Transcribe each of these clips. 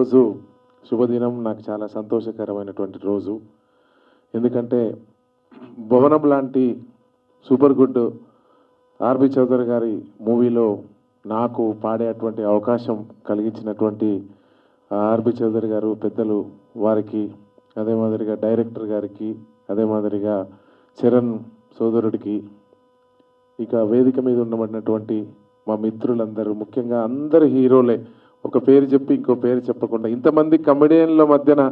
ఈరోజు శుభదినం, నాకు చాలా సంతోషకరమైనటువంటి రోజు. ఎందుకంటే భవనం లాంటి సూపర్ గుడ్ ఆర్బి చౌదరి గారి మూవీలో నాకు పాడేటువంటి అవకాశం కలిగించినటువంటి ఆర్బి చౌదరి గారు పెద్దలు వారికి, అదే మాదిరిగా డైరెక్టర్ గారికి, అదే మాదిరిగా చరణ్ సోదరుడికి, ఇక వేదిక మీద ఉండబడినటువంటి మా మిత్రులందరూ, ముఖ్యంగా అందరు హీరోలే, ఒక పేరు చెప్పి ఇంకో పేరు చెప్పకుండా ఇంతమంది కమెడియన్ల మధ్యన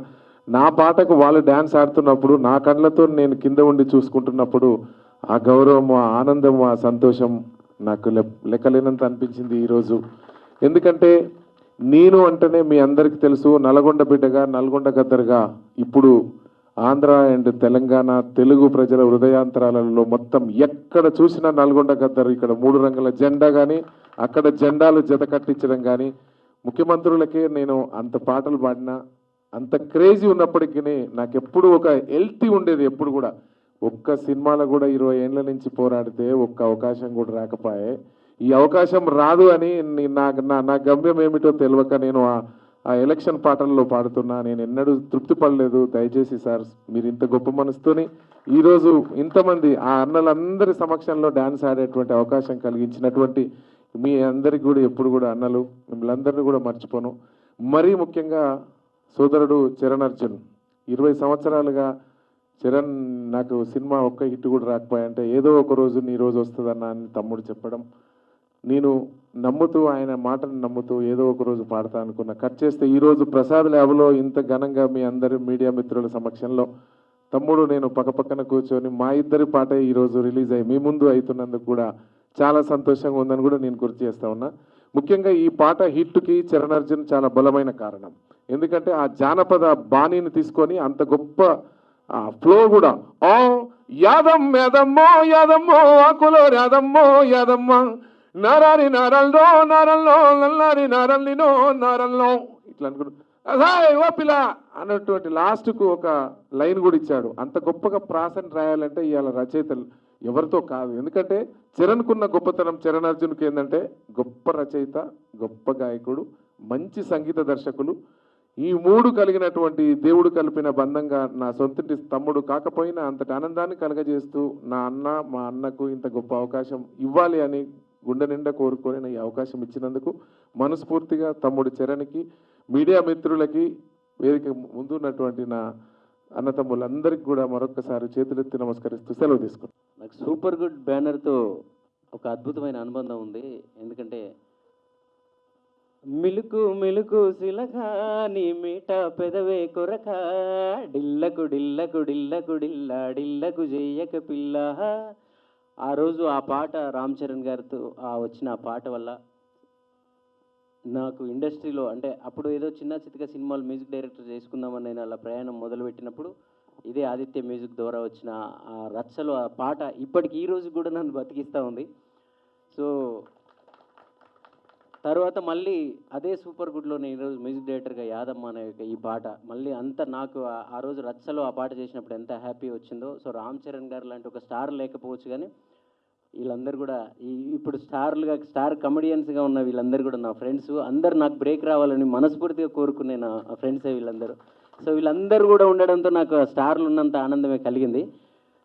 నా పాటకు వాళ్ళు డ్యాన్స్ ఆడుతున్నప్పుడు నా కళ్ళతో నేను కింద ఉండి చూసుకుంటున్నప్పుడు ఆ గౌరవం, ఆ ఆనందం, ఆ సంతోషం నాకు లెక్కలేనంత అనిపించింది ఈరోజు. ఎందుకంటే నేను అంటేనే మీ అందరికీ తెలుసు, నల్గొండ బిడ్డగా, నల్గొండ గద్దరుగా ఇప్పుడు ఆంధ్ర అండ్ తెలంగాణ తెలుగు ప్రజల హృదయాంతరాలలో మొత్తం ఎక్కడ చూసినా నల్గొండ గద్దరు. ఇక్కడ 3 రంగుల జెండా కానీ, అక్కడ జెండాలు జత కట్టించడం కానీ, ముఖ్యమంత్రులకే నేను అంత పాటలు పాడినా, అంత క్రేజీ ఉన్నప్పటికీ నాకు ఎప్పుడు ఒక హెల్తీ ఉండేది. ఎప్పుడు కూడా ఒక్క సినిమాలో కూడా 20 ఏళ్ళ నుంచి పోరాడితే ఒక్క అవకాశం కూడా రాకపోయే. ఈ అవకాశం రాదు అని నా గమ్యం ఏమిటో తెలియక నేను ఆ ఎలక్షన్ పాటల్లో పాడుతున్నా. నేను ఎన్నడూ తృప్తి పడలేదు. దయచేసి సార్, మీరు ఇంత గొప్ప మనసుతోని ఈరోజు ఇంతమంది ఆ అన్నలందరి సమక్షంలో డ్యాన్స్ ఆడేటువంటి అవకాశం కలిగించినటువంటి మీ అందరికి కూడా ఎప్పుడు కూడా అన్నలు, మిమ్మల్ని అందరినీ కూడా మర్చిపోను. మరీ ముఖ్యంగా సోదరుడు చరణ్ అర్జున్, 20 సంవత్సరాలుగా చరణ్ నాకు సినిమా ఒక్క హిట్ కూడా రాకపోయాయంటే ఏదో ఒక రోజు నీ రోజు వస్తుందన్న అని తమ్ముడు చెప్పడం, నేను నమ్ముతూ, ఆయన మాటను నమ్ముతూ ఏదో ఒక రోజు పాడతా అనుకున్నా. కట్ చేస్తే ఈరోజు ప్రసాద్ ల్యాబ్లో ఇంత ఘనంగా మీ అందరి మీడియా మిత్రుల సమక్షంలో తమ్ముడు నేను పక్కపక్కన కూర్చొని మా ఇద్దరి పాటే ఈరోజు రిలీజ్ అయ్యి మీ ముందు అవుతున్నందుకు కూడా చాలా సంతోషంగా ఉందని కూడా నేను గుర్తు చేస్తా ఉన్నా. ముఖ్యంగా ఈ పాట హిట్కి చరణ్ అర్జున్ చాలా బలమైన కారణం. ఎందుకంటే ఆ జానపద బాణీని తీసుకొని అంత గొప్ప ఫ్లో కూడా, ఓ యాదమ్ యాదమ్మో యాదమ్మో ఆకులో యాదమ్మో యాదమ్మ నారాని నారల్లో నారల్లో నల్లారి నారల్లినో నారల్లో ఇట్లా అనుకుంటు ఓ పిల్ల అన్నటువంటి లాస్ట్కు ఒక లైన్ కూడా ఇచ్చాడు. అంత గొప్పగా ప్రాసని రాయాలంటే ఇవాళ రచయితలు ఎవరితో కాదు. ఎందుకంటే చరణ్కున్న గొప్పతనం, చరణ్ అర్జున్కి ఏంటంటే గొప్ప రచయిత, గొప్ప గాయకుడు, మంచి సంగీత దర్శకులు. ఈ 3 కలిగినటువంటి దేవుడు కలిపిన బంధంగా నా సొంతటి తమ్ముడు కాకపోయినా అంతటి ఆనందాన్ని కలగజేస్తూ మా అన్నకు ఇంత గొప్ప అవకాశం ఇవ్వాలి అని గుండె నిండా కోరుకొని ఈ అవకాశం ఇచ్చినందుకు మనస్ఫూర్తిగా తమ్ముడు చరణ్కి, మీడియా మిత్రులకి, వేదిక ముందున్నటువంటి నా అన్నతమ్ములందరికీ కూడా మరొకసారి చేతులెత్తి నమస్కరిస్తూ సెలవు తీసుకున్నాను. నాకు సూపర్ గుడ్ బ్యానర్తో ఒక అద్భుతమైన అనుబంధం ఉంది. ఎందుకంటే మిలుకు మిలుకు సిలక నీ మీట పెదవే కొరక డిల్లకు డిల్లకు డిల్లకు డిల్లా డిల్లకు చెయ్యక పిల్ల. ఆ రోజు ఆ పాట రామ్ చరణ్ గారితో వచ్చిన ఆ పాట వల్ల నాకు ఇండస్ట్రీలో, అంటే అప్పుడు ఏదో చిన్న చితక సినిమాలు మ్యూజిక్ డైరెక్టర్ చేసుకుందామని నేను అలా ప్రయాణం మొదలుపెట్టినప్పుడు ఇదే ఆదిత్య మ్యూజిక్ ద్వారా వచ్చిన ఆ రచ్చలో ఆ పాట ఇప్పటికి ఈ రోజు కూడా నన్ను బతికిస్తూ ఉంది. సో తర్వాత మళ్ళీ అదే సూపర్ గుడ్లో నేను ఈరోజు మ్యూజిక్ డైరెక్టర్గా యాదమ్మ అనే ఈ పాట మళ్ళీ అంత నాకు ఆ రోజు రచ్చలో ఆ పాట చేసినప్పుడు ఎంత హ్యాపీ వచ్చిందో. సో రామ్ చరణ్ గారు లాంటి ఒక స్టార్ లేకపోవచ్చు, కానీ వీళ్ళందరూ కూడా ఇప్పుడు స్టార్ కమెడియన్స్గా ఉన్న వీళ్ళందరూ కూడా నా ఫ్రెండ్స్. అందరు నాకు బ్రేక్ రావాలని మనస్ఫూర్తిగా కోరుకునే నా ఫ్రెండ్సే వీళ్ళందరూ. సో వీళ్ళందరూ కూడా ఉండడంతో నాకు స్టార్లు ఉన్నంత ఆనందమే కలిగింది.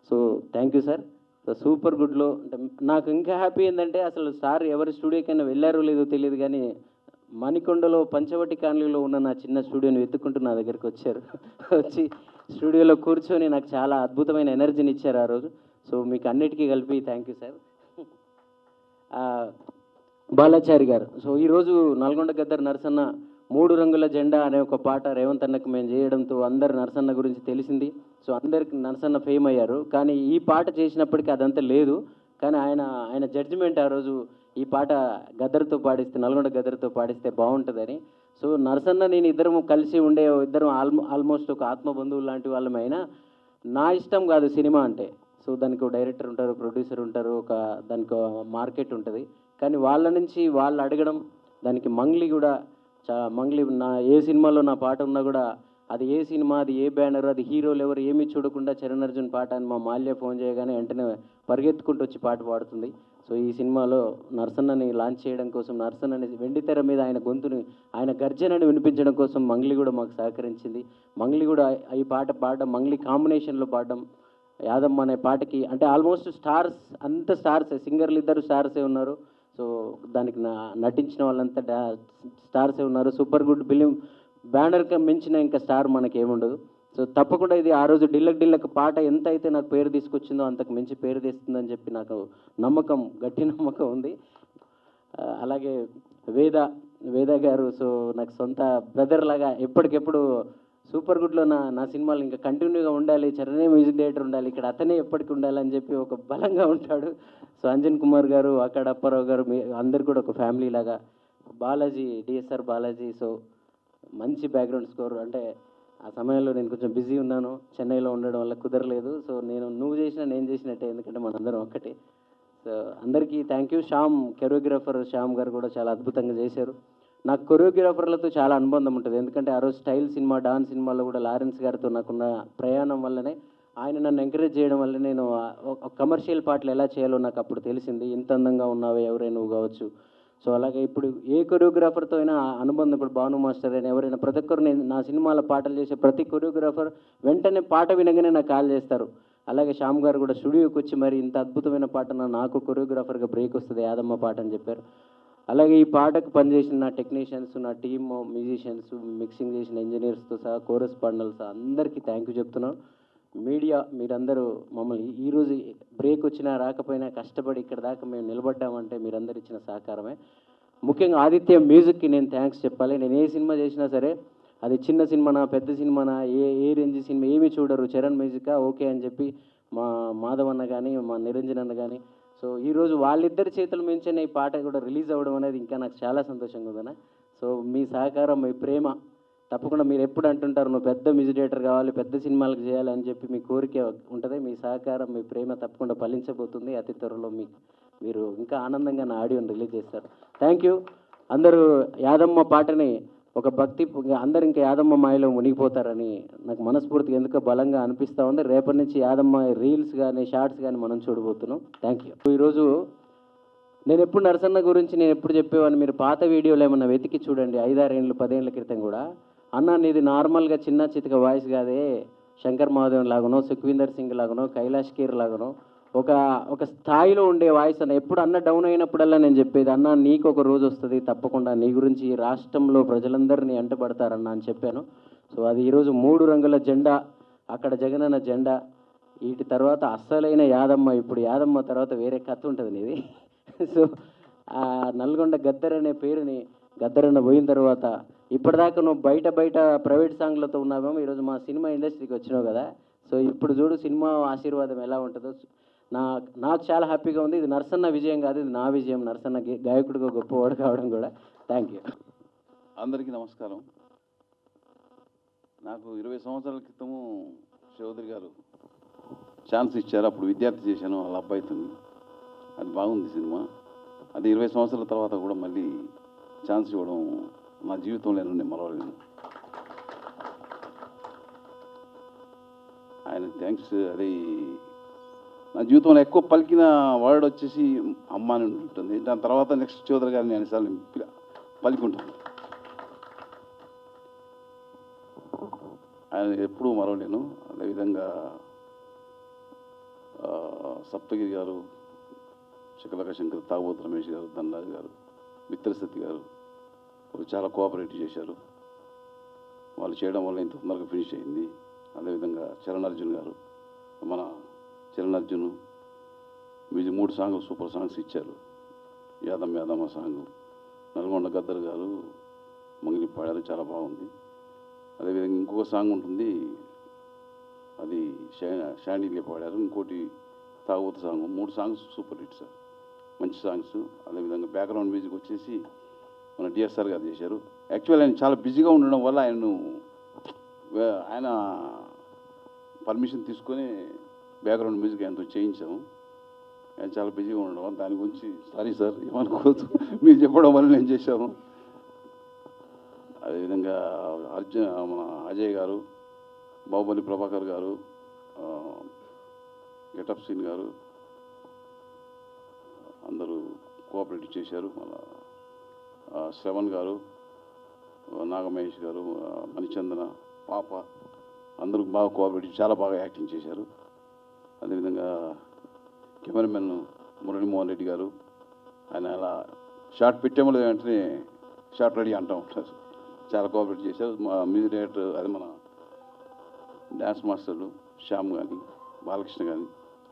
So thank you sir. So super గుడ్లో అంటే నాకు ఇంకా హ్యాపీ ఏంటంటే అసలు సార్ ఎవరి స్టూడియోకైనా వెళ్ళారో లేదో తెలియదు, కానీ మణికొండలో పంచవటి కాలనీలో ఉన్న నా చిన్న స్టూడియోని వెతుక్కుంటూ నా దగ్గరికి వచ్చారు. వచ్చి స్టూడియోలో కూర్చొని నాకు చాలా అద్భుతమైన ఎనర్జీని ఇచ్చారు ఆ రోజు. సో మీకు అన్నిటికీ కలిపి థ్యాంక్ యూ సార్. బాలాచారి గారు, సో ఈరోజు నల్గొండ గద్దర్ నరసన్న 3 రంగుల జెండా అనే ఒక పాట రేవంత్ అన్నకు మేము చేయడంతో అందరు నరసన్న గురించి తెలిసింది. సో అందరికి నరసన్న ఫేమ్ అయ్యారు. కానీ ఈ పాట చేసినప్పటికీ అదంతా లేదు. కానీ ఆయన జడ్జిమెంట్ ఆ రోజు ఈ పాట గద్దర్తో పాడిస్తే, నల్గొండ గద్దర్తో పాడిస్తే బాగుంటుందని. సో నరసన్న నేను ఇద్దరం కలిసి ఉండే ఇద్దరం ఆల్మోస్ట్ ఒక ఆత్మబంధువులు లాంటి వాళ్ళమైనా నా ఇష్టం కాదు సినిమా అంటే. సో దానికి ఒక డైరెక్టర్ ఉంటారు, ప్రొడ్యూసర్ ఉంటారు, దానికి మార్కెట్ ఉంటుంది. కానీ వాళ్ళ నుంచి వాళ్ళు అడగడం, దానికి మంగ్లీ కూడా మంగ్లీ నా ఏ సినిమాలో నా పాట ఉన్నా కూడా అది ఏ సినిమా, అది ఏ బ్యానర్, అది హీరోలు ఎవరు ఏమీ చూడకుండా చరణ్ అర్జున్ పాట అని మా మాల్య ఫోన్ చేయగానే వెంటనే పరిగెత్తుకుంటూ వచ్చి పాట పాడుతుంది. సో ఈ సినిమాలో నరసన్నని లాంచ్ చేయడం కోసం, నరసన్నని వెండితెర మీద ఆయన గొంతుని, ఆయన గర్జనని వినిపించడం కోసం మంగ్లీ కూడా మాకు సహకరించింది. మంగ్లీ కూడా ఈ పాట పాడడం, మంగ్లీ కాంబినేషన్లో పాడడం, యాదమ్మ అనే పాటకి అంటే ఆల్మోస్ట్ స్టార్స్, అంత స్టార్సే, సింగర్లు ఇద్దరు స్టార్సే ఉన్నారు. సో దానికి నటించిన వాళ్ళంతా స్టార్సే ఉన్నారు. సూపర్ గుడ్ ఫిలిం బ్యానర్కి మించిన ఇంకా స్టార్ మనకి ఏముండదు. సో తప్పకుండా ఇది ఆ రోజు డిల్లక్ పాట ఎంత అయితే నాకు పేరు తీసుకొచ్చిందో అంతకు మించి పేరు తెస్తుందని చెప్పి నాకు నమ్మకం, గట్టి నమ్మకం ఉంది. అలాగే వేద గారు, సో నాకు సొంత బ్రదర్ లాగా ఎప్పటికెప్పుడు సూపర్ గుడ్లో నా సినిమాలు ఇంకా కంటిన్యూగా ఉండాలి, చరణే మ్యూజిక్ డైరెక్టర్ ఉండాలి, ఇక్కడ అతనే ఎప్పటికి ఉండాలని చెప్పి ఒక బలంగా ఉంటాడు. సో అంజన్ కుమార్ గారు, అక్కడ అప్పారావు గారు, అందరు కూడా ఒక ఫ్యామిలీ లాగా. బాలాజీ, డిఎస్ఆర్ బాలాజీ, సో మంచి బ్యాక్గ్రౌండ్ స్కోర్. అంటే ఆ సమయంలో నేను కొంచెం బిజీ ఉన్నాను, చెన్నైలో ఉండడం వల్ల కుదరలేదు. సో నువ్వు చేసినా నేను చేసినట్టే, ఎందుకంటే మనందరం ఒక్కటే. సో అందరికీ థ్యాంక్ యూ. కొరియోగ్రాఫర్ శ్యామ్ గారు కూడా చాలా అద్భుతంగా చేశారు. నాకు కొరియోగ్రాఫర్లతో చాలా అనుబంధం ఉంటుంది, ఎందుకంటే ఆ రోజు స్టైల్ సినిమా, డాన్స్ సినిమాలో కూడా లారెన్స్ గారితో నాకున్న ప్రయాణం వల్లనే, ఆయన నన్ను ఎంకరేజ్ చేయడం వల్ల నేను కమర్షియల్ పాటలు ఎలా చేయాలో నాకు అప్పుడు తెలిసింది. ఇంత అందంగా ఉన్నావే ఎవరైనా నువ్వు కావచ్చు. సో అలాగే ఇప్పుడు ఏ కొరియోగ్రాఫర్తో అయినా అనుబంధం, ఇప్పుడు భాను మాస్టర్ అయినా ఎవరైనా, ప్రతి ఒక్కరు, నేను నా సినిమాలో పాటలు చేసే ప్రతి కొరియోగ్రాఫర్ వెంటనే పాట వినగానే నాకు కాల్ చేస్తారు. అలాగే శ్యామ్ గారు కూడా స్టూడియోకి వచ్చి మరి ఇంత అద్భుతమైన పాట నాకు కొరియోగ్రాఫర్గా బ్రేక్ వస్తుంది యాదమ్మ పాట అని చెప్పారు. అలాగే ఈ పాటకు పనిచేసిన నా టెక్నీషియన్స్, నా టీమ్, మ్యూజిషియన్స్, మిక్సింగ్ చేసిన ఇంజనీర్స్తో సహా, కోరస్ పాండల్స్ అందరికీ థ్యాంక్ యూ చెప్తున్నాను. మీడియా మీరందరూ మమ్మల్ని ఈరోజు బ్రేక్ వచ్చినా రాకపోయినా కష్టపడి ఇక్కడ దాకా మేము నిలబడ్డామంటే మీరందరూ ఇచ్చిన సహకారమే. ముఖ్యంగా ఆదిత్య మ్యూజిక్కి నేను థ్యాంక్స్ చెప్పాలి. నేను ఏ సినిమా చేసినా సరే, అది చిన్న సినిమానా పెద్ద సినిమానా ఏ రేంజ్ సినిమా ఏమీ చూడరు, చరణ్ మ్యూజికా ఓకే అని చెప్పి మా మాధవ్ అన్న కానీ, మా నిరంజన్ అన్న కానీ. సో ఈరోజు వాళ్ళిద్దరి చేతుల మించిన ఈ పాట కూడా రిలీజ్ అవ్వడం అనేది ఇంకా నాకు చాలా సంతోషంగా ఉందన్న. సో మీ సహకారం, మీ ప్రేమ తప్పకుండా, మీరు ఎప్పుడు అంటుంటారు నువ్వు పెద్ద మ్యూజిక్ డైరెక్టర్ కావాలి, పెద్ద సినిమాలకు చేయాలి అని చెప్పి మీ కోరిక ఉంటుంది. మీ సహకారం, మీ ప్రేమ తప్పకుండా ఫలించబోతుంది. అతి త్వరలో మీరు ఇంకా ఆనందంగా నా ఆడియోని రిలీజ్ చేస్తారు. Thank you. అందరూ యాదమ్మ పాటని ఒక భక్తి, అందరు ఇంకా యాదమ్మ మాయలో మునిగిపోతారని నాకు మనస్ఫూర్తిగా ఎందుకో బలంగా అనిపిస్తూ ఉంది. రేపటి నుంచి యాదమ్మ రీల్స్ కానీ షార్ట్స్ కానీ మనం చూడబోతున్నాం. Thank you. ఈరోజు నేను ఎప్పుడు నరసన్న గురించి నేను ఎప్పుడు చెప్పేవాడిని, మీరు పాత వీడియోలు ఏమన్నా వెతికి చూడండి, 5-6 ఏళ్ళు 10 ఏళ్ళ క్రితం కూడా. అన్న నీది నార్మల్గా చిన్న చితక వాయిస్ కాదే, శంకర్ మహాదేవన్ లాగానో, సుఖ్వీందర్ సింగ్ లాగానో, కైలాష్ ఖేర్ లాగానో ఒక స్థాయిలో ఉండే వాయిస్ అన్న. ఎప్పుడు అన్న డౌన్ అయినప్పుడల్లా నేను చెప్పేది, అన్న నీకు ఒక రోజు వస్తుంది తప్పకుండా, నీ గురించి ఈ రాష్ట్రంలో ప్రజలందరినీ అంటపడతారన్న అని చెప్పాను. సో అది ఈరోజు 3 రంగుల జెండా, అక్కడ జగనన్న జెండా, వీటి తర్వాత అస్సలైన యాదమ్మ. ఇప్పుడు యాదమ్మ తర్వాత వేరే కథ ఉంటుంది నీది. సో ఆ నల్గొండ గద్దర్ అనే పేరుని, గద్దరన్న పోయిన తర్వాత ఇప్పటిదాకా నువ్వు బయట ప్రైవేట్ సాంగ్లతో ఉన్నావేమో, ఈరోజు మా సినిమా ఇండస్ట్రీకి వచ్చినావు కదా. సో ఇప్పుడు చూడు సినిమా ఆశీర్వాదం ఎలా ఉంటుందో. నాకు చాలా హ్యాపీగా ఉంది. ఇది నరసన్న విజయం కాదు, ఇది నా విజయం. నరసన్న గాయకుడిగా గొప్పవాడు కావడం కూడా. Thank you. అందరికీ నమస్కారం. నాకు 20 సంవత్సరాల క్రితము చౌదరి గారు ఛాన్స్ ఇచ్చారు. అప్పుడు విద్యార్థి చేశాను వాళ్ళ అబ్బాయితో. అది బాగుంది సినిమా. అది 20 సంవత్సరాల తర్వాత కూడా మళ్ళీ ఛాన్స్ ఇవ్వడం నా జీవితంలో నేను మరవలేను. ఆయన థ్యాంక్స్. అది నా జీవితంలో ఎక్కువ పలికిన వర్డ్ వచ్చేసి అమ్మ అని ఉంటుంది. దాని తర్వాత నెక్స్ట్ చౌదరి గారిని అన్నిసార్లు పలికుంటాను. ఆయన ఎప్పుడూ మరవలేను. అదేవిధంగా సప్తగిరి గారు, శకలక శంకర్, తాగోతు రమేష్ గారు, ధనరాజ్ గారు, మిత్రసతి గారు వాళ్ళు చాలా కోఆపరేట్ చేశారు. వాళ్ళు చేయడం వల్ల ఇంత తొందరగా ఫినిష్ అయింది. అదేవిధంగా చరణ్ అర్జున్ గారు, మన చరణ్ అర్జున్ మ్యూజిక్ 3 సాంగ్లు సూపర్ సాంగ్స్ ఇచ్చారు. యాదమ్మ సాంగ్, నల్గొండ గద్దర్ గారు మంగిలి పాడారు, చాలా బాగుంది. అదేవిధంగా ఇంకొక సాంగ్ ఉంటుంది, అది షాండీలే పాడారు. ఇంకోటి తాగోతు song. 3 songs super hit sir, మంచి సాంగ్స్. అదేవిధంగా బ్యాక్గ్రౌండ్ మ్యూజిక్ వచ్చేసి మన డిఎస్ఆర్ గారు చేశారు. యాక్చువల్ ఆయన చాలా బిజీగా ఉండడం వల్ల ఆయన పర్మిషన్ తీసుకొని బ్యాక్గ్రౌండ్ మ్యూజిక్ ఆయనతో చేయించాము. ఆయన చాలా బిజీగా ఉండడం వల్ల దాని గురించి సారీ సార్, ఏమనుకోవద్దు, మీరు చెప్పడం వల్ల నేను చేశాను. అదేవిధంగా మన అజయ్ గారు, బాహుబలి ప్రభాకర్ గారు, గెటప్ సీన్ గారు, అందరూ కోఆపరేట్ చేశారు. మన శ్రవణ్ గారు, నాగమహేష్ గారు, మణిచందన, పాప అందరూ బాగా కోఆపరేట్ చాలా బాగా యాక్టింగ్ చేశారు. అదేవిధంగా కెమెరామెన్ మురళీమోహన్ రెడ్డి గారు, ఆయన అలా షార్ట్ పెట్టేమో వెంటనే షార్ట్ రెడీ అంటూ ఉంటారు. చాలా కోఆపరేట్ చేశారు. మా మ్యూజిక్ డైరెక్టర్ అదే మన డ్యాన్స్ మాస్టర్లు శ్యామ్ కానీ, బాలకృష్ణ కానీ,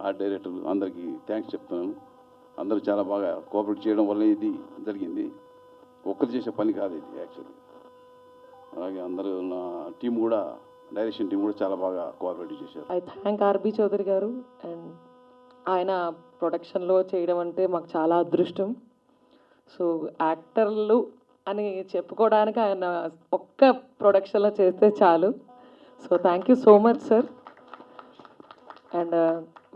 ఆర్ట్ డైరెక్టర్లు అందరికీ థ్యాంక్స్ చెప్తున్నాను. అందరూ చాలా బాగా కోఆపరేట్ చేయడం వల్ల ఇది జరిగింది. ఒక్కరు చేసే పని కాదు ఇది యాక్చువల్లీ. అలాగే అందరూ నా టీం కూడా, డైరెక్షన్ టీం కూడా చాలా బాగా కోఆపరేట్ చేశారు. ఐ థ్యాంక్ ఆర్బి చౌదరి గారు. అండ్ ఆయన ప్రొడక్షన్లో చేయడం అంటే మాకు చాలా అదృష్టం. సో యాక్టర్లు అని చెప్పుకోవడానికి ఆయన ఒక్క ప్రొడక్షన్లో చేస్తే చాలు. So thank you so much sir. And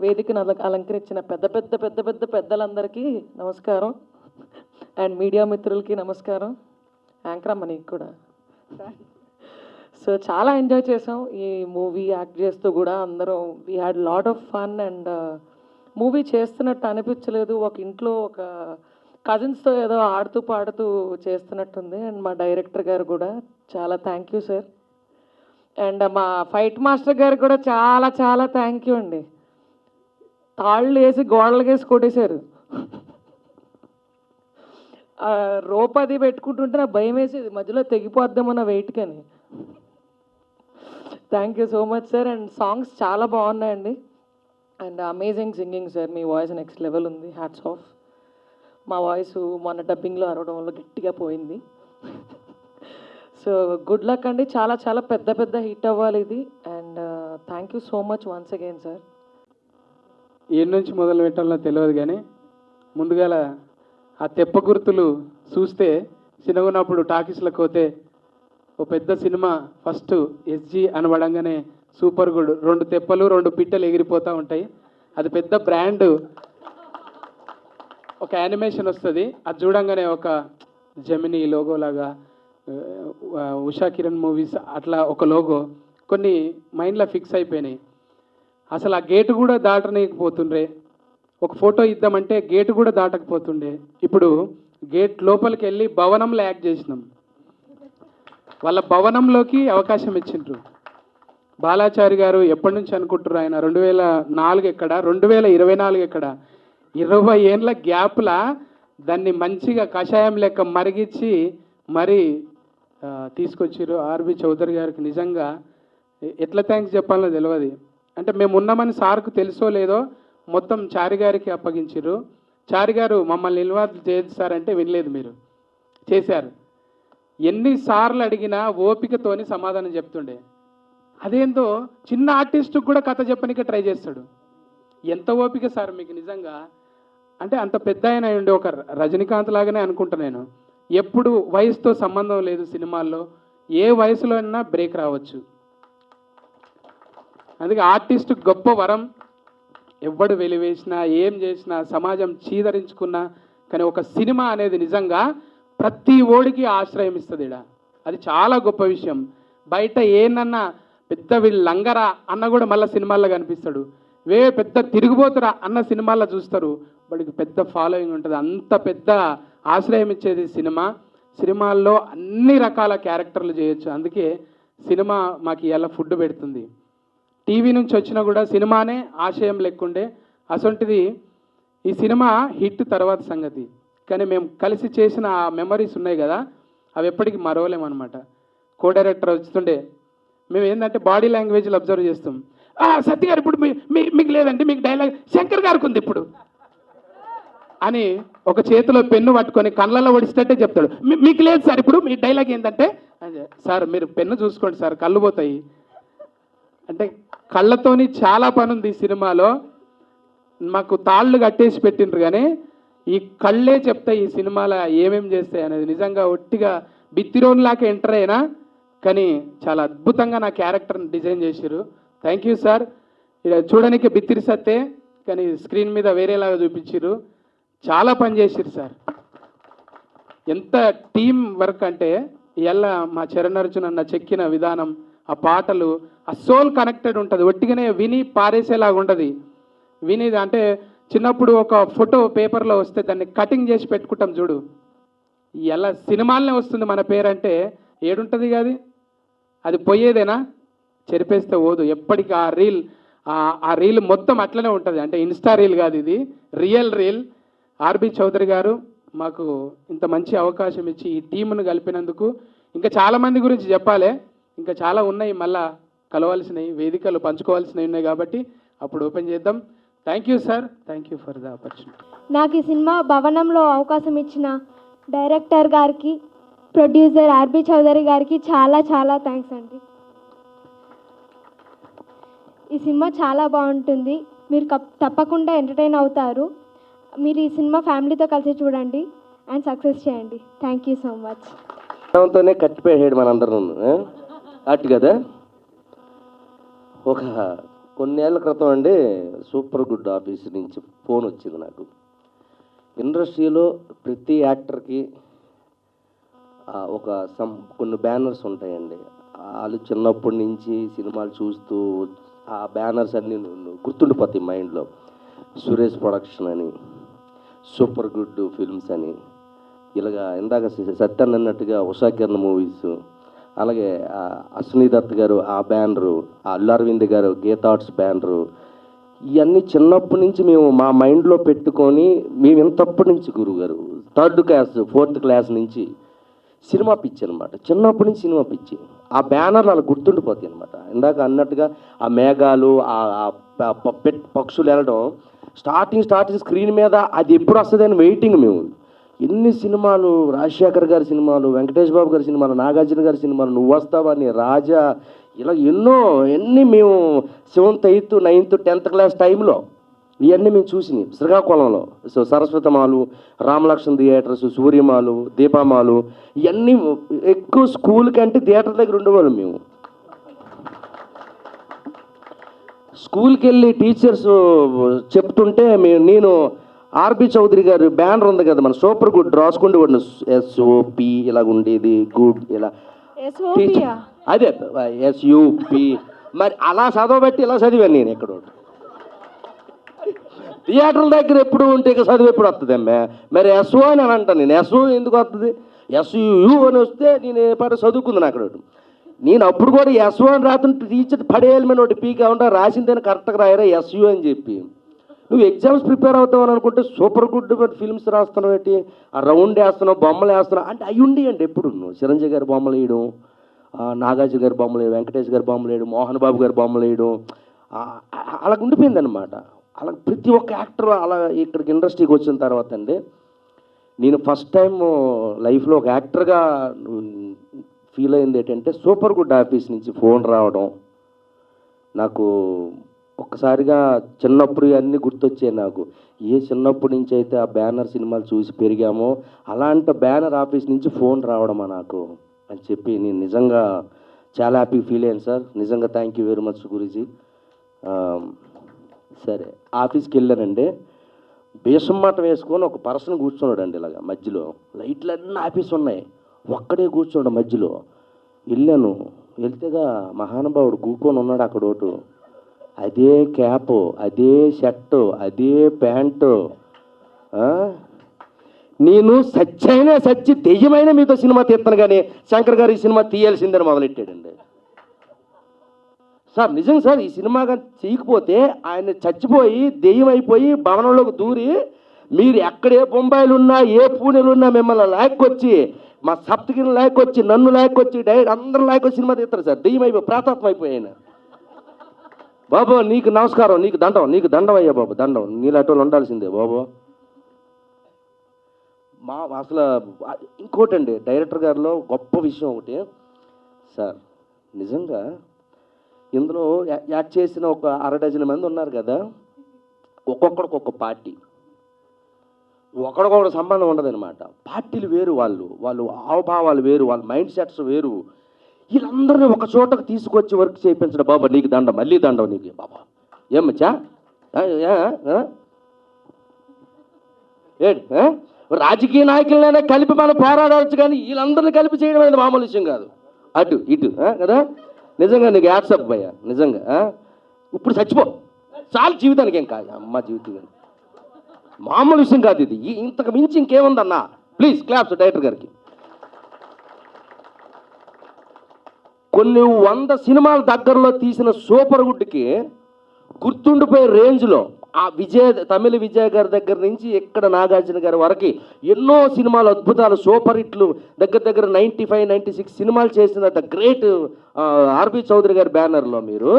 వేదికను అలంకరించిన పెద్ద పెద్ద పెద్ద పెద్ద పెద్దలందరికీ నమస్కారం. అండ్ మీడియా మిత్రులకి నమస్కారం. యాంకర్ అమ్మ నీకు కూడా. సో చాలా ఎంజాయ్ చేసాం ఈ మూవీ యాక్ట్ చేస్తూ కూడా. అందరం we had lot of fun. And movie చేస్తున్నట్టు అనిపించలేదు. ఒక ఇంట్లో ఒక కజిన్స్తో ఏదో ఆడుతూ పాడుతూ చేస్తున్నట్టుంది. అండ్ మా డైరెక్టర్ గారు కూడా చాలా థ్యాంక్ యూ సార్. అండ్ మా ఫైట్ మాస్టర్ గారు కూడా చాలా చాలా థ్యాంక్ యూ అండి. తాళ్ళు వేసి గోడలకి వేసి కొట్టేశారు. రోపది పెట్టుకుంటుంటే నాకు భయం వేసేది, మధ్యలో తెగిపోద్దామన్న వెయిట్ కానీ. Thank you so much sir. And songs చాలా బాగున్నాయండి. And amazing singing sir. మీ వాయిస్ నెక్స్ట్ లెవెల్ ఉంది. Hats off. మా వాయిస్ మొన్న డబ్బింగ్లో అరవడం వల్ల గట్టిగా పోయింది. సో గుడ్ లక్ అండి. చాలా చాలా పెద్ద పెద్ద హిట్ అవ్వాలి ఇది. And thank you so much once again sir. ఏ నుంచి మొదలు పెట్టాలో తెలియదు కానీ ముందుగాల ఆ తెప్ప గుర్తులు చూస్తే చిన్నగున్నప్పుడు టాకీస్లకు పోతే ఓ పెద్ద సినిమా ఫస్ట్ ఎస్జీ అనబడంగానే సూపర్ గుడ్ 2 తెప్పలు 2 పిట్టలు ఎగిరిపోతూ ఉంటాయి. అది పెద్ద బ్రాండ్. ఒక యానిమేషన్ వస్తుంది, అది చూడంగానే ఒక జెమినీ లోగో లాగా, ఉషా కిరణ్ మూవీస్ అట్లా ఒక లోగో కొన్ని మైండ్లో ఫిక్స్ అయిపోయినాయి. అసలు ఆ గేటు కూడా దాటనీయకపోతుండ్రే. ఒక ఫోటో ఇద్దామంటే గేటు కూడా దాటకపోతుండే. ఇప్పుడు గేట్ లోపలికి వెళ్ళి భవనంలో యాక్ట్ చేసినాం. వాళ్ళ భవనంలోకి అవకాశం ఇచ్చిండ్రు. బాలాచారి గారు ఎప్పటి నుంచి అనుకుంటారు ఆయన 2004 ఎక్కడ, 2024 ఎక్కడ, 20 ఏళ్ళ గ్యాప్లా దాన్ని మంచిగా కషాయం లెక్క మరిగించి మరీ తీసుకొచ్చారు. ఆర్బి చౌదరి గారికి నిజంగా ఎట్లా థ్యాంక్స్ చెప్పాలో తెలియదు. అంటే మేము ఉన్నామని సార్కు తెలుసో లేదో మొత్తం చారి గారికి అప్పగించారు. చారి గారు మమ్మల్ని ఇన్వాల్వ్ చేస్తారంటే వినలేదు, మీరు చేశారు. ఎన్నిసార్లు అడిగినా ఓపికతోని సమాధానం చెప్తుండే. అదేందో చిన్న ఆర్టిస్ట్కి కూడా కథ చెప్పనికే ట్రై చేస్తాడు. ఎంత ఓపిక సార్ మీకు నిజంగా. అంటే అంత పెద్ద ఆయన ఉండే ఒక రజనీకాంత్ లాగానే అనుకుంటా నేను. ఎప్పుడు వయసుతో సంబంధం లేదు సినిమాల్లో, ఏ వయసులో అయినా బ్రేక్ రావచ్చు. అందుకే ఆర్టిస్ట్ గొప్ప వరం. ఎవడు వెలివేసినా ఏం చేసినా సమాజం చీదరించుకున్నా కానీ ఒక సినిమా అనేది నిజంగా ప్రతి ఓడికి ఆశ్రయం ఇస్తుంది. అది చాలా గొప్ప విషయం. బయట ఏనన్నా పెద్ద వీళ్ళు లంగరా అన్న కూడా మళ్ళీ సినిమాల్లో కనిపిస్తాడు. పెద్ద తిరిగిపోతురా అన్న సినిమాల్లో చూస్తారు. వాడికి పెద్ద ఫాలోయింగ్ ఉంటుంది. అంత పెద్ద ఆశ్రయం ఇచ్చేది సినిమా. సినిమాల్లో అన్ని రకాల క్యారెక్టర్లు చేయొచ్చు. అందుకే సినిమా మాకు ఇలా ఫుడ్ పెడుతుంది. టీవీ నుంచి వచ్చినా కూడా సినిమానే ఆశయం లెక్కుండే. అసొంటిది ఈ సినిమా హిట్ తర్వాత సంగతి. కానీ మేము కలిసి చేసిన ఆ మెమరీస్ ఉన్నాయి కదా, అవి ఎప్పటికీ మరవలేమన్నమాట. కో డైరెక్టర్ వస్తుండే మేము ఏంటంటే బాడీ లాంగ్వేజ్లు అబ్జర్వ్ చేస్తాం. సత్య గారు ఇప్పుడు మీకు లేదండి, మీకు డైలాగ్ శంకర్ గారికి ఉంది ఇప్పుడు అని ఒక చేతిలో పెన్ను పట్టుకొని కళ్ళల్లో ఒడిస్తేటే చెప్తాడు. మీకు లేదు సార్ ఇప్పుడు, మీ డైలాగ్ ఏంటంటే సార్ మీరు పెన్ను చూసుకోండి సార్ కళ్ళు పోతాయి అంటే. కళ్ళతోని చాలా పని ఉంది ఈ సినిమాలో. మాకు తాళ్ళు కట్టేసి పెట్టిండ్రు కానీ ఈ కళ్ళే చెప్తాయి ఈ సినిమాలో ఏమేం చేస్తాయి అనేది. నిజంగా ఒట్టిగా బిత్తిరోన్లాగా ఎంటర్ అయినా కానీ చాలా అద్భుతంగా నా క్యారెక్టర్ని డిజైన్ చేశారు. Thank you sir. ఇక్కడ చూడడానికి బిత్తిరి సత్తే కానీ స్క్రీన్ మీద వేరేలాగా చూపించారు. చాలా పని చేసిరు సార్. ఎంత టీం వర్క్ అంటే ఇలా మా చరణ్ అర్జున్ అన్న చెక్కిన విధానం, ఆ పాటలు, ఆ సోల్ కనెక్టెడ్ ఉంటుంది. ఒట్టిగానే విని పారేసేలాగా ఉండదు. విని అంటే చిన్నప్పుడు ఒక ఫోటో పేపర్లో వస్తే దాన్ని కటింగ్ చేసి పెట్టుకుంటాం చూడు, ఎలా సినిమాలనే వస్తుంది మన పేరంటే ఏడుంటుంది కాదు, అది పోయేదేనా, చెరిపేస్తే పోదు. ఎప్పటికీ ఆ రీల్ మొత్తం అట్లనే ఉంటుంది. అంటే ఇన్స్టా రీల్ కాదు, ఇది రియల్ రీల్. ఆర్బి చౌదరి గారు మాకు ఇంత మంచి అవకాశం ఇచ్చి ఈ టీమును కలిపినందుకు, ఇంకా చాలామంది గురించి చెప్పాలి, ఇంకా చాలా ఉన్నాయి, మళ్ళా కలవాల్సినవి, వేదికలు పంచుకోవాల్సినవి ఉన్నాయి, కాబట్టి అప్పుడు ఓపెన్ చేద్దాం. Thank you sir, thank you for the opportunity. నాకు ఈ సినిమా భవనంలో అవకాశం ఇచ్చిన డైరెక్టర్ గారికి, ప్రొడ్యూసర్ ఆర్బి చౌదరి గారికి చాలా చాలా థ్యాంక్స్ అండి. ఈ సినిమా చాలా బాగుంటుంది, మీరు తప్పకుండా ఎంటర్టైన్ అవుతారు. మీరు ఈ సినిమా ఫ్యామిలీతో కలిసి చూడండి అండ్ సక్సెస్ చేయండి. Thank you so much. తోనే కట్టిపోయాడు మనందరం అటు కదా. ఒక కొన్నేళ్ల క్రితం అండి సూపర్ గుడ్ ఆఫీస్ నుంచి ఫోన్ వచ్చింది నాకు. ఇండస్ట్రీలో ప్రతి యాక్టర్కి ఒక కొన్ని బ్యానర్స్ ఉంటాయండి. వాళ్ళు చిన్నప్పటి నుంచి సినిమాలు చూస్తూ ఆ బ్యానర్స్ అన్నీ గుర్తుండిపోతాయి మైండ్లో. సురేష్ ప్రొడక్షన్ అని, సూపర్ గుడ్ ఫిల్మ్స్ అని, ఇలాగా ఇందాక సత్యన్ అన్నట్టుగా ఉషా కిరణ్ మూవీస్, అలాగే అశ్విని దత్ గారు ఆ బ్యానరు, అల్లు అరవింద్ గారు గీతా ఆర్ట్స్ బ్యానరు, ఇవన్నీ చిన్నప్పటి నుంచి మేము మా మైండ్లో పెట్టుకొని మేము ఇంతప్పటి నుంచి గురువుగారు 3rd క్లాస్ 4th క్లాస్ నుంచి సినిమా పిచ్చి అనమాట. చిన్నప్పటి నుంచి సినిమా పిచ్చి. ఆ బ్యానర్లు అలా గుర్తుండిపోతాయి అనమాట. ఇందాక అన్నట్టుగా ఆ మేఘాలు, పక్షులు వెళ్ళడం, స్టార్టింగ్ స్క్రీన్ మీద అది ఎప్పుడు వస్తుంది అని వెయిటింగ్ మేము. ఎన్ని సినిమాలు, రాజశేఖర్ గారి సినిమాలు, వెంకటేష్ బాబు గారి సినిమాలు, నాగార్జున గారి సినిమాలు, నువ్వు వస్తావని, రాజా, ఇలా ఎన్ని మేము 7th 8th 9th 10th class టైంలో ఇవన్నీ మేము చూసినాయి శ్రీకాకుళంలో. సో సరస్వతమాలు, రామలక్ష్మణ థియేటర్స్, సూర్యమాలు, దీపామాలు, ఇవన్నీ ఎక్కువ స్కూల్ కంటే థియేటర్ దగ్గర ఉండేవాళ్ళం మేము. స్కూల్కి వెళ్ళి టీచర్స్ చెప్తుంటే నేను ఆర్బి చౌదరి గారు బ్యానర్ ఉంది కదా మన సూపర్ గుడ్ రాసుకుంటూ ఉండి ఎస్ఓపి ఇలాగ ఉండేది, గుడ్ ఇలా అదే ఎస్యూపి, మరి అలా చదవబెట్టి ఇలా చదివాను నేను. ఎక్కడ థియేటర్ల దగ్గర ఎప్పుడు ఉంటే ఇక చదువు ఎప్పుడు వస్తుంది అమ్మే, మరి ఎస్ఓ అని అంటాను నేను. ఎస్ఓ ఎందుకు వస్తుంది, ఎస్యు అని వస్తే నేను చదువుకుంది అక్కడ. నేను అప్పుడు కూడా ఎస్ఓ అని రాతుంటే టీచర్ పడేయాలి మీద ఒకటి పీక్ ఉంటా రాసిందని కరెక్ట్గా రాయరా ఎస్యు అని చెప్పి. నువ్వు ఎగ్జామ్స్ ప్రిపేర్ అవుతావని అనుకుంటే సూపర్ గుడ్ ఫిల్మ్స్ రాస్తున్నావు ఏంటి, ఆ రౌండ్ వేస్తున్నావు, బొమ్మలు వేస్తున్నావు అంటే అవి ఉండి అండి. ఎప్పుడు నువ్వు చిరంజీవి గారి బొమ్మలు వేయడం, నాగార్జున గారి బొమ్మలు వేయడం, వెంకటేష్ గారి బొమ్మలు వేయడం, మోహన్ బాబు గారి బొమ్మలు వేయడం, అలా ఉండిపోయింది అనమాట. అలా ప్రతి ఒక్క యాక్టర్ అలా ఇక్కడికి ఇండస్ట్రీకి వచ్చిన తర్వాత అండి నేను ఫస్ట్ టైం లైఫ్లో ఒక యాక్టర్గా ఫీల్ అయింది ఏంటంటే సూపర్ గుడ్ ఆఫీస్ నుంచి ఫోన్ రావడం. నాకు ఒక్కసారిగా చిన్నప్పుడు అన్నీ గుర్తొచ్చాయి నాకు. ఏ చిన్నప్పటి నుంచి అయితే ఆ బ్యానర్ సినిమాలు చూసి పెరిగామో అలాంటి బ్యానర్ ఆఫీస్ నుంచి ఫోన్ రావడమా నాకు అని చెప్పి నేను నిజంగా చాలా హ్యాపీ ఫీల్ అయ్యాను సార్. నిజంగా thank you very much Guruji. సరే ఆఫీస్కి వెళ్ళానండి, బేసమ్మాట వేసుకొని ఒక పర్సన్ కూర్చున్నాడు అండి ఇలాగ మధ్యలో, లైట్లన్నీ ఆఫీస్ ఉన్నాయి, ఒక్కడే కూర్చోండి మధ్యలో. వెళ్ళాను, వెళ్తేగా మహానుభావుడు కూకొని ఉన్నాడు అక్కడ ఒకటి, అదే క్యాప్, అదే షర్టు, అదే ప్యాంటు. నేను సచ్చి దెయ్యమైన మీతో సినిమా తీస్తాను కానీ శంకర్ గారు ఈ సినిమా తీయాల్సిందని మొదలెట్టాడండి. సార్ నిజంగా సార్, ఈ సినిమా కానీ చేయకపోతే ఆయన చచ్చిపోయి దెయ్యం అయిపోయి భవనంలోకి దూరి మీరు ఎక్కడే బొంబాయిలు ఉన్నా ఏ పూణెలు ఉన్నా మిమ్మల్ని లాక్కొచ్చి మా సప్తగిరిని లాక్కొచ్చి నన్ను లాక్కొచ్చి డైరెక్ట్ అందరూ లాక్కొచ్చి సినిమా తీస్తారు సార్. దెయ్యం అయిపోయి ప్రాతాత్మ అయిపోయి ఆయన. బాబు నీకు నమస్కారం, నీకు దండం అయ్యా బాబు, దండం, నీలాంటి వాళ్ళు ఉండాల్సిందే బాబు. అసలు ఇంకోటండి డైరెక్టర్ గారిలో గొప్ప విషయం ఒకటి సార్, నిజంగా ఇందులో యాక్ట్ చేసిన ఒక 6 డజన్ మంది ఉన్నారు కదా, ఒక్కొక్కడికి ఒక పార్టీ, ఒకడికొకటి సంబంధం ఉండదన్నమాట. పార్టీలు వేరు, వాళ్ళు హావభావాలు వేరు, వాళ్ళ మైండ్ సెట్స్ వేరు. వీళ్ళందరినీ ఒక చోటకు తీసుకొచ్చి వర్క్ చేయించడం. బాబా నీకు దండం, మళ్ళీ దండం నీకు బాబా. ఏమచ్చా రాజకీయ నాయకులైనా కలిపి మనం పోరాడవచ్చు కానీ వీళ్ళందరినీ కలిపి చేయడం అనేది మామూలు విషయం కాదు. అటు ఇటు కదా. నిజంగా నీకు యాడ్సప్ భయ్యా, నిజంగా ఇప్పుడు చచ్చిపో చాలు, జీవితానికి ఏం కాదు అమ్మ జీవితం. మామూలు విషయం కాదు ఇది. ఇంతకు మించి ఇంకేముందన్నా? ప్లీజ్ క్లాప్స్ డైరెక్టర్ గారికి. కొన్ని 100 సినిమాల దగ్గరలో తీసిన సూపర్ గుడ్కి గుర్తుండిపోయే రేంజ్లో ఆ తమిళ విజయ్ గారి దగ్గర నుంచి ఇక్కడ నాగార్జున గారి వరకు ఎన్నో సినిమాలు అద్భుతాలు సూపర్ హిట్లు దగ్గర 95, 96 సినిమాలు చేసిన ద గ్రేట్ ఆర్బి చౌదరి గారి బ్యానర్లో మీరు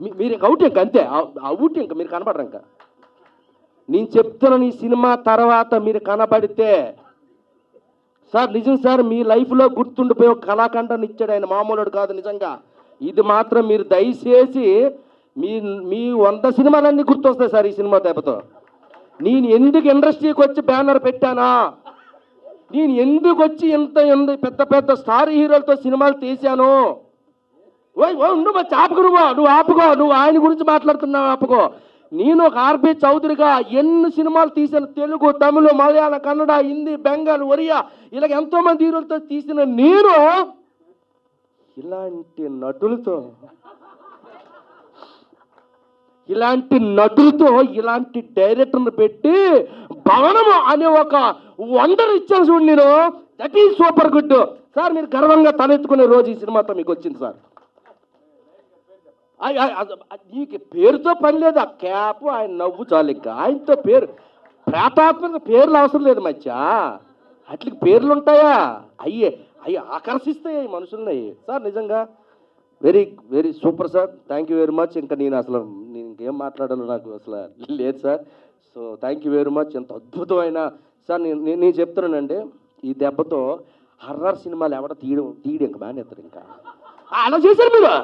ఇంక అవుట్ ఇంక అంతే, అవుట్ ఇంక మీరు కనపడరు. ఇంకా నేను చెప్తున్నాను, ఈ సినిమా తర్వాత మీరు కనబడితే సార్ నిజం సార్ మీ లైఫ్లో గుర్తుండిపోయే ఒక కళాఖండాన్ని ఇచ్చాడు ఆయన, మామూలుడు కాదు నిజంగా. ఇది మాత్రం మీరు దయచేసి మీ 100 సినిమాలన్నీ గుర్తొస్తాయి సార్ ఈ సినిమా దెబ్బతో. నేను ఎందుకు ఇండస్ట్రీకి వచ్చి బ్యానర్ పెట్టానా, నేను ఎందుకు వచ్చి పెద్ద పెద్ద స్టార్ హీరోలతో సినిమాలు తీశాను. నువ్వు ఆపుకో, నువ్వు ఆయన గురించి మాట్లాడుతున్నావు ఆపుకో. నేను ఒక ఆర్బి చౌదరిగా ఎన్ని సినిమాలు తీశాను, తెలుగు, తమిళ, మలయాళం, కన్నడ, హిందీ, బెంగాల్, ఒరియా, ఇలాగ ఎంతోమంది హీరోలతో తీసిన నేను ఇలాంటి నటులతో ఇలాంటి డైరెక్టర్ని పెట్టి భవనము అనే ఒక వండర్ ఇచ్చాను చూడు నేను. That is super good sir. మీరు గర్వంగా తలెత్తుకునే రోజు ఈ సినిమాతో మీకు వచ్చింది సార్. నీకు పేరుతో పని లేదు, ఆ క్యాప్ ఆయన నవ్వు చాలు. ఇంకా ఆయనతో పేరు ప్రేతాత్మక పేర్లు అవసరం లేదు మధ్య. అట్లకి పేర్లు ఉంటాయా? అయ్యి ఆకర్షిస్తాయి మనుషుల్ని సార్. నిజంగా very very super sir. Thank you very much. ఇంకా నేను ఇంకేం మాట్లాడాలో నాకు అసలు లేదు sir. So thank you very much. ఎంత అద్భుతమైన సార్. నేను చెప్తున్నానండి, ఈ దెబ్బతో హర్రర్ సినిమాలు ఎవడ తీయడం ఇంకా మానేస్తారు. ఇంకా అలా చేశారు మీరు.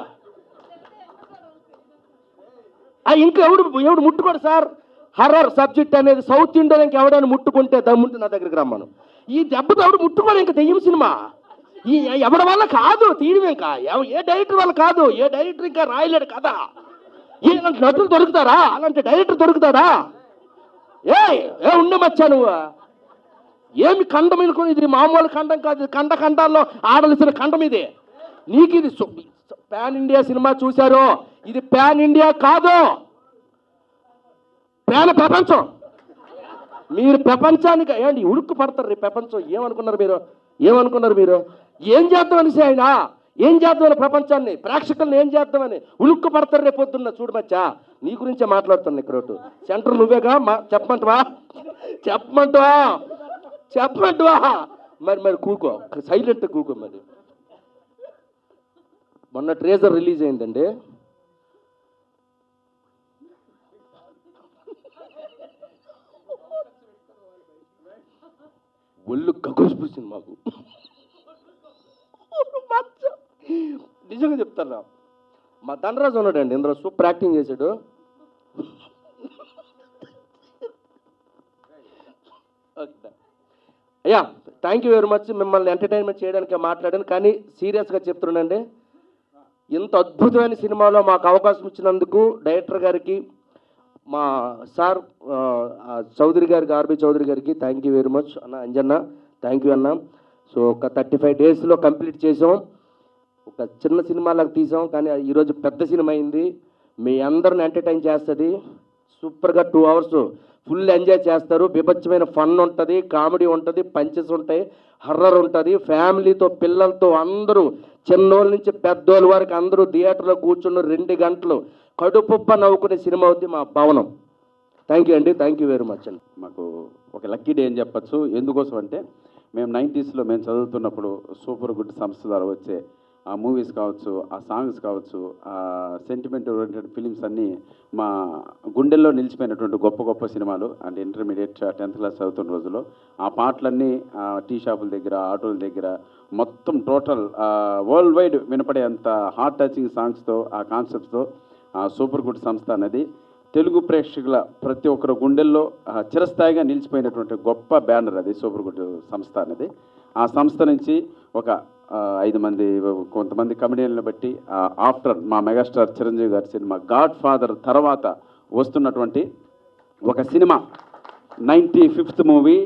ఇంకా ఎవడు ముట్టుకోడు సార్. హర్రర్ సబ్జెక్ట్ అనేది సౌత్ ఇండియన్ ఇంకా ఎవడైనా ముట్టుకుంటే దమ్ముంటే నా దగ్గరికి రమ్మను. ఈ దెబ్బతో ఎవడు ముట్టుకోడు ఇంకా దెయ్యం సినిమా. ఎవరి వల్ల కాదు తీయడం, ఇంకా ఏ డైరెక్టర్ వల్ల కాదు. ఏ డైరెక్టర్ ఇంకా రాయలేడు కదా. ఇలాంటి నటులు దొరుకుతారా? అలాంటి డైరెక్టర్ దొరుకుతారా? ఏ ఉండమచ్చా నువ్వు? ఏమి ఖండం అనుకుని, ఇది మామూలు ఖండం కాదు. ఖండాల్లో ఆడవలసిన ఖండం ఇది. నీకు ఇది పాన్ ఇండియా సినిమా చూశారు, ఇది పాన్ ఇండియా కాదు, పాన్ ప్రపంచం. మీరు ప్రపంచానికి ఏంటి ఉడుక్కు పడతారు ప్రపంచం. ఏమనుకున్నారు మీరు? ఏం చేద్దామని ఆయన, ఏం చేద్దామని ప్రపంచాన్ని, ప్రేక్షకులను ఏం చేద్దామని ఉలుక్కు పడతారు రేపొద్దున్న. చూడు మచ్చా, నీ గురించే మాట్లాడుతున్నా. ఇక్కడ సెంటర్ నువ్వేగా, చెప్పమంటావా? మరి కూకో, సైలెంట్ కూకో. మరి మొన్న ట్రేజర్ రిలీజ్ అయిందండి. ఒళ్ళు గగుసిపోయింది మాకు. నిజంగా చెప్తారా, మా ధనరాజు ఉన్నాడండి ఇందులో, సూపర్ యాక్టింగ్ చేశాడు. అయ్యా థ్యాంక్ యూ వెరీ మచ్. మిమ్మల్ని ఎంటర్టైన్మెంట్ చేయడానికి మాట్లాడాను, కానీ సీరియస్గా చెప్తున్నానండి, ఇంత అద్భుతమైన సినిమాలో మాకు అవకాశం ఇచ్చినందుకు డైరెక్టర్ గారికి, మా సార్ చౌదరి గారికి, ఆర్బి చౌదరి గారికి థ్యాంక్ యూ వెరీ మచ్. అన్న అంజన్న థ్యాంక్ యూ అన్న. సో ఒక 35 డేస్లో కంప్లీట్ చేసాం. ఒక చిన్న సినిమాలకు తీసాం, కానీ ఈరోజు పెద్ద సినిమా అయింది. మీ అందరిని ఎంటర్టైన్ చేస్తుంది. సూపర్గా 2 అవర్స్ ఫుల్ ఎంజాయ్ చేస్తారు. బీభత్సమైన ఫన్ ఉంటుంది, కామెడీ ఉంటుంది, పంచెస్ ఉంటాయి, హర్రర్ ఉంటుంది. ఫ్యామిలీతో, పిల్లలతో అందరూ, చిన్నోళ్ళ నుంచి పెద్దోళ్ళ వరకు అందరూ థియేటర్లో కూర్చున్న 2 గంటలు కడుపుబ్బ నవ్వుకునే సినిమా అవుతుంది మా భవనం. థ్యాంక్ యూ అండి. థ్యాంక్ యూ వెరీ మచ్ అండి. మాకు ఒక లక్కీ డే అని చెప్పచ్చు. ఎందుకోసం అంటే మేము 90s మేము చదువుతున్నప్పుడు సూపర్ గుడ్ సంస్థ ద్వారా వచ్చే ఆ మూవీస్ కావచ్చు, ఆ సాంగ్స్ కావచ్చు, ఆ సెంటిమెంట్ ఓరియంటెడ్ ఫిలిమ్స్ అన్నీ మా గుండెల్లో నిలిచిపోయినటువంటి గొప్ప గొప్ప సినిమాలు. అంటే ఇంటర్మీడియట్ 10th క్లాస్ చదువుతున్న రోజుల్లో ఆ పాటలన్నీ టీ షాపుల దగ్గర, ఆటోల దగ్గర మొత్తం టోటల్ వరల్డ్ వైడ్ వినపడే అంత హార్ట్ టచింగ్ సాంగ్స్తో, ఆ కాన్సెప్ట్స్తో సూపర్ గుడ్ సంస్థ అనేది తెలుగు ప్రేక్షకుల ప్రతి ఒక్కరు గుండెల్లో చిరస్థాయిగా నిలిచిపోయినటువంటి గొప్ప బ్యానర్ అది సూపర్ గుడ్ సంస్థ అనేది. ఆ సంస్థ నుంచి ఒక 5 మంది కొంతమంది కమెడియన్లను బట్టి ఆఫ్టర్ మా మెగాస్టార్ చిరంజీవి గారి సినిమా గాడ్ ఫాదర్ తర్వాత వస్తున్నటువంటి ఒక సినిమా 95th మూవీ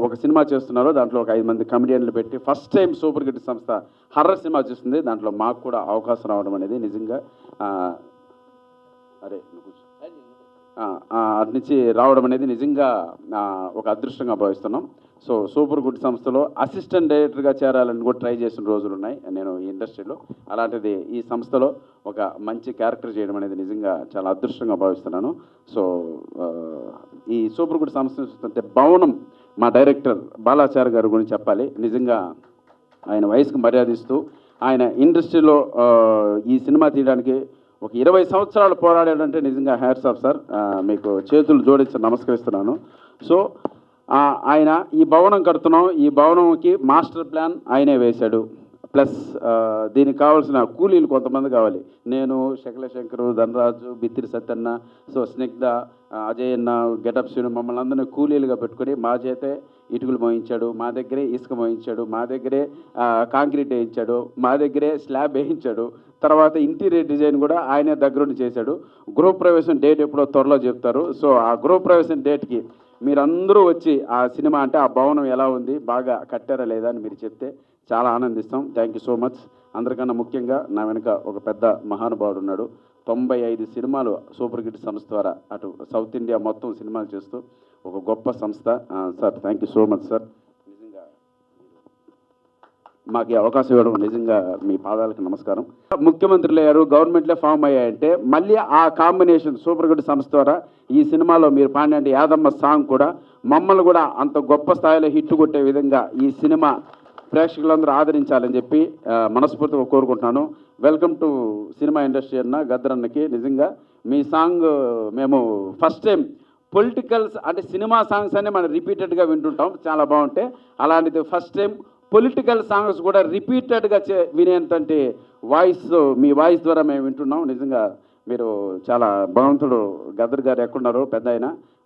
ఒక సినిమా చేస్తున్నారు. దాంట్లో ఒక 5 మంది కమెడియన్లు పెట్టి ఫస్ట్ టైం సూపర్ గుడ్ సంస్థ హర్రర్ సినిమా చూస్తుంది. దాంట్లో మాకు కూడా అవకాశం రావడం అనేది నిజంగా అరే అటు నుంచి రావడం అనేది నిజంగా ఒక అదృష్టంగా భావిస్తున్నాం. సో సూపర్ గుడ్ సంస్థలో అసిస్టెంట్ డైరెక్టర్గా చేరాలని కూడా ట్రై చేసిన రోజులు ఉన్నాయి నేను ఈ ఇండస్ట్రీలో. అలాంటిది ఈ సంస్థలో ఒక మంచి క్యారెక్టర్ చేయడం అనేది నిజంగా చాలా అదృష్టంగా భావిస్తున్నాను. సో ఈ సూపర్ గుడ్ సంస్థ చూస్తుంటే భవనం మా డైరెక్టర్ బాలాచారి గారి గురించి చెప్పాలి. నిజంగా ఆయన వయసుకు మర్యాద ఇస్తూ ఆయన ఇండస్ట్రీలో ఈ సినిమా తీయడానికి ఒక 20 సంవత్సరాలు పోరాడాడంటే నిజంగా హ్యాట్స్ ఆఫ్ సార్, మీకు చేతులు జోడించి నమస్కరిస్తున్నాను. సో ఆయన ఈ భవనం కడుతున్నాం, ఈ భవనంకి మాస్టర్ ప్లాన్ ఆయనే వేశాడు. ప్లస్ దీనికి కావాల్సిన కూలీలు కొంతమంది కావాలి. నేను, శకల శంకరు, ధనరాజు, బిత్తిరి సత్యన్న, సో స్నిగ్ధ, అజయ్ అన్న, గెటప్ శ్రీను మమ్మల్ని అందరినీ కూలీలుగా పెట్టుకొని మా చేతే ఇటుకలు మోయించాడు, మా దగ్గరే ఇసుక మోయించాడు, మా దగ్గరే కాంక్రీట్ వేయించాడు, మా దగ్గరే స్లాబ్ వేయించాడు. తర్వాత ఇంటీరియర్ డిజైన్ కూడా ఆయనే దగ్గరుండి చేశాడు. గృహప్రవేశం డేట్ ఎప్పుడో త్వరలో చెప్తారు. సో ఆ గృహప్రవేశం డేట్కి మీరందరూ వచ్చి ఆ సినిమా అంటే ఆ భవనం ఎలా ఉంది, బాగా కట్టారా లేదా అని మీరు చెప్తే చాలా ఆనందిస్తాం. Thank you so much. అందరికన్నా ముఖ్యంగా నా వెనుక ఒక పెద్ద మహానుభావుడు ఉన్నాడు. 95 సినిమాలు సూపర్ హిట్ సంస్థ ద్వారా అటు సౌత్ ఇండియా మొత్తం సినిమాలు చేస్తూ ఒక గొప్ప సంస్థ. Sir thank you so much sir. నిజంగా మాకు ఈ అవకాశం ఇవ్వడం నిజంగా మీ పాదాలకు నమస్కారం. ముఖ్యమంత్రులు అయ్యారు, గవర్నమెంట్లే ఫామ్ అయ్యాయంటే మళ్ళీ ఆ కాంబినేషన్ సూపర్ గుడ్ సంస్థ ద్వారా ఈ సినిమాలో మీరు పాడిన యాదమ్మ సాంగ్ కూడా మమ్మల్ని కూడా అంత గొప్ప స్థాయిలో హిట్ కొట్టే విధంగా ఈ సినిమా ప్రేక్షకులందరూ ఆదరించాలని చెప్పి మనస్ఫూర్తిగా కోరుకుంటున్నాను. వెల్కమ్ టు సినిమా ఇండస్ట్రీ అన్న గద్దరన్నకి. నిజంగా మీ సాంగ్ మేము ఫస్ట్ టైం పొలిటికల్స్ అంటే సినిమా సాంగ్స్ అన్నీ మనం రిపీటెడ్గా వింటుంటాం, చాలా బాగుంటాయి. అలాంటిది ఫస్ట్ టైం పొలిటికల్ సాంగ్స్ కూడా రిపీటెడ్గా వినేంతంటి వాయిస్ మీ వాయిస్ ద్వారా మేము వింటున్నాం. నిజంగా మీరు చాలా భగవంతుడు గద్దర్ గారు ఎక్కడున్నారో పెద్ద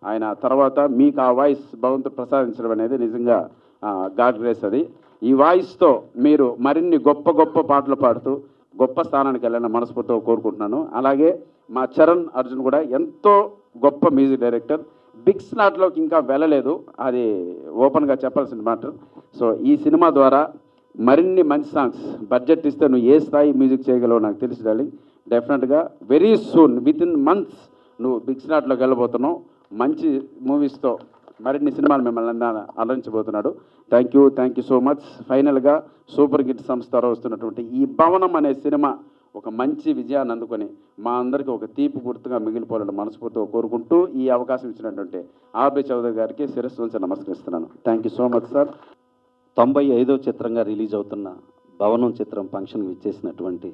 ఆయన తర్వాత మీకు ఆ వాయిస్ భగవంతుడు ప్రసాదించడం అనేది నిజంగా గాడ్ గ్రేస్. అది ఈ వాయిస్తో మీరు మరిన్ని గొప్ప గొప్ప పాటలు పాడుతూ గొప్ప స్థానానికి వెళ్ళాలని మనస్ఫూర్తిగా కోరుకుంటున్నాను. అలాగే మా చరణ్ అర్జున్ కూడా ఎంతో గొప్ప మ్యూజిక్ డైరెక్టర్. బిగ్ స్లాట్లోకి ఇంకా వెళ్ళలేదు, అది ఓపెన్గా చెప్పాల్సిన మ్యాటర్. సో ఈ సినిమా ద్వారా మరిన్ని మంచి సాంగ్స్ బడ్జెట్ ఇస్తే నువ్వు ఏ స్థాయి మ్యూజిక్ చేయగలవో నాకు తెలిసి డార్లింగ్. డెఫినెట్గా very soon with in months నువ్వు బిగ్ స్లాట్లోకి వెళ్ళబోతున్నావు. మంచి మూవీస్తో మరిన్ని సినిమాలు మిమ్మల్ని అలరించబోతున్నాడు. Thank you so much. ఫైనల్గా సూపర్ హిట్ సంస్థ వస్తున్నటువంటి ఈ భవనం అనే సినిమా ఒక మంచి విజయాన్ని అందుకొని మా అందరికీ ఒక తీపి గుర్తుగా మిగిలిపోవాలని మనస్ఫూర్తిగా కోరుకుంటూ ఈ అవకాశం ఇచ్చినటువంటి ఆర్బి చౌదరి గారికి శిరస్సు నుంచి నమస్కరిస్తున్నాను. Thank you so much sir. 95వ చిత్రంగా రిలీజ్ అవుతున్న భవనం చిత్రం ఫంక్షన్కి ఇచ్చేసినటువంటి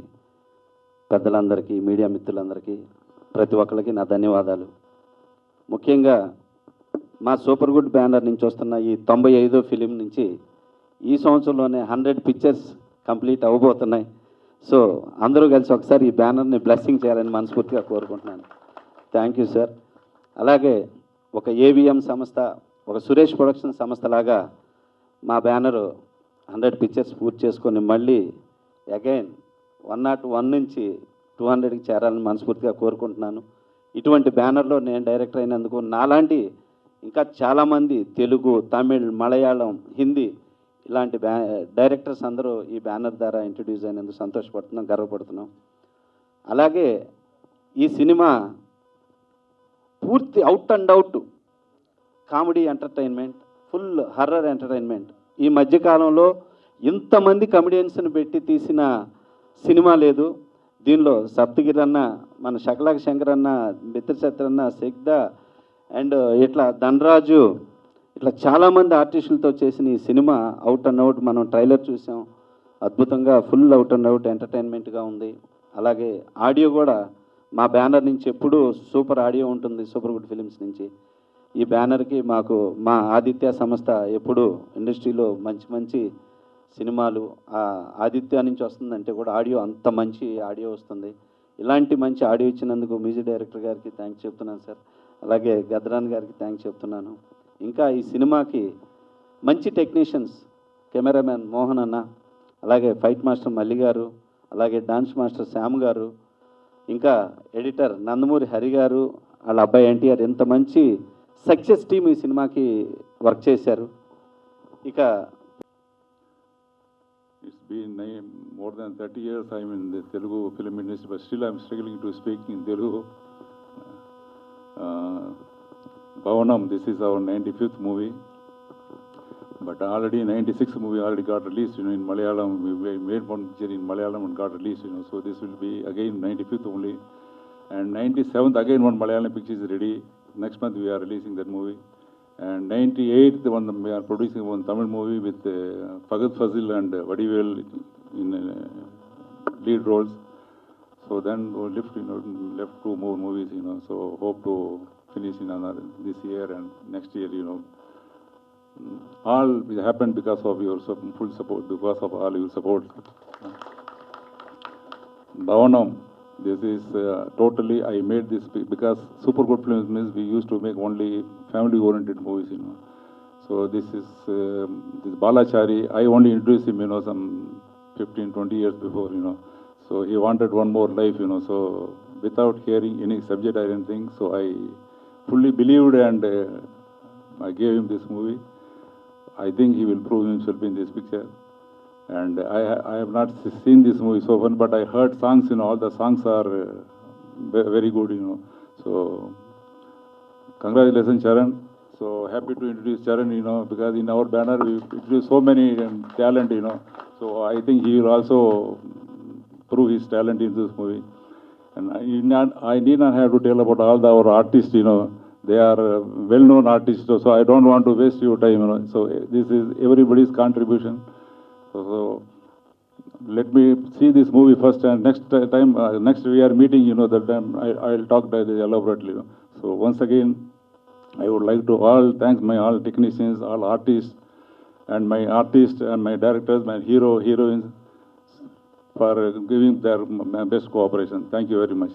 పెద్దలందరికీ, మీడియా మిత్రులందరికీ, ప్రతి ఒక్కరికి నా ధన్యవాదాలు. ముఖ్యంగా మా సూపర్ గుడ్ బ్యానర్ నుంచి వస్తున్న ఈ 95వ ఫిలిం నుంచి ఈ సంవత్సరంలోనే 100 పిక్చర్స్ కంప్లీట్ అవ్వబోతున్నాయి. సో అందరూ కలిసి ఒకసారి ఈ బ్యానర్ని బ్లెస్సింగ్ చేయాలని మనస్ఫూర్తిగా కోరుకుంటున్నాను. Thank you sir. అలాగే ఒక ఏవిఎం సంస్థ, ఒక సురేష్ ప్రొడక్షన్ సంస్థలాగా మా బ్యానరు 100 పిక్చర్స్ పూర్తి చేసుకొని మళ్ళీ అగైన్ 101 నుంచి 200కి చేరాలని మనస్ఫూర్తిగా కోరుకుంటున్నాను. ఇటువంటి బ్యానర్లో నేను డైరెక్టర్ అయినందుకు నాలాంటి ఇంకా చాలామంది తెలుగు, తమిళ్, మలయాళం, హిందీ ఇలాంటి డైరెక్టర్స్ అందరూ ఈ బ్యానర్ ద్వారా ఇంట్రడ్యూస్ అయినందుకు సంతోషపడుతున్నాం, గర్వపడుతున్నాం. అలాగే ఈ సినిమా పూర్తి out and out comedy entertainment, full horror entertainment. ఈ మధ్యకాలంలో ఇంతమంది కమెడియన్స్ని పెట్టి తీసిన సినిమా లేదు. దీనిలో సప్తగిరి అన్న, మన శకలాక శంకర్ అన్న, బిత్తిరి సత్యన్న అన్న, సిగ్ధ అండ్ ఇట్లా ధనరాజు, ఇట్లా చాలామంది ఆర్టిస్టులతో చేసిన ఈ సినిమా అవుట్ అండ్ అవుట్. మనం ట్రైలర్ చూసాం, అద్భుతంగా ఫుల్ అవుట్ అండ్ అవుట్ ఎంటర్టైన్మెంట్గా ఉంది. అలాగే ఆడియో కూడా మా బ్యానర్ నుంచి ఎప్పుడూ సూపర్ ఆడియో ఉంటుంది, సూపర్ గుడ్ ఫిలిమ్స్ నుంచి. ఈ బ్యానర్కి మాకు మా ఆదిత్య సంస్థ ఎప్పుడు ఇండస్ట్రీలో మంచి మంచి సినిమాలు ఆదిత్య నుంచి వస్తుందంటే కూడా ఆడియో అంత మంచి ఆడియో వస్తుంది. ఇలాంటి మంచి ఆడియో ఇచ్చినందుకు మ్యూజిక్ డైరెక్టర్ గారికి థ్యాంక్స్ చెప్తున్నాను సార్. అలాగే గద్రాన్ గారికి థ్యాంక్స్ చెప్తున్నాను. ఇంకా ఈ సినిమాకి మంచి టెక్నీషియన్స్, కెమెరామెన్ మోహన్ అన్న, అలాగే ఫైట్ మాస్టర్ మల్లి గారు, అలాగే డాన్స్ మాస్టర్ శ్యామ్ గారు, ఇంకా ఎడిటర్ నందమూరి హరి గారు, వాళ్ళ అబ్బాయి ఎన్టీఆర్, ఎంత మంచి సక్సెస్ టీమ్ ఈ సినిమాకి వర్క్ చేశారు. ఇక It's been more than 30 years I'm in the Telugu film industry, but still I'm struggling to speak in Telugu. Bhavanam, this is our 95th movie. But already 96th movie already got released, in Malayalam. We made one picture in Malayalam and got released, So this will be again 95th only. And 97th again one Malayalam picture is ready. Next month we are releasing that movie. And 98th one we are producing one Tamil movie with Fagad Fazil and Vadivel in lead roles. So then we left 2 more movies, So hope to finish in another this year and next year, All happened because of your full support, because of all your support. Bhavanam, this is totally, I made this because Super Good Films means we used to make only family-oriented movies, So this is this Balachari, I only introduced him, some 15, 20 years before, So he wanted one more life, So without hearing any subject or anything, so I fully believed and I gave him this movie. I think he will prove himself in this picture. And I have not seen this movie so far, but I heard songs, all the songs are very good, So congratulations, Charan. So happy to introduce Charan, because in our banner we introduce so many talent, So I think he will also prove his talent in this movie. And I need not have to tell about all our artists, They are well-known artists, so I don't want to waste your time, So this is everybody's contribution. So let me see this movie first, and next time, next we are meeting, that time I'll talk elaborately. So once again, I would like to thank my all technicians, all artists, and my directors, my heroines, for giving their best cooperation. Thank you very much.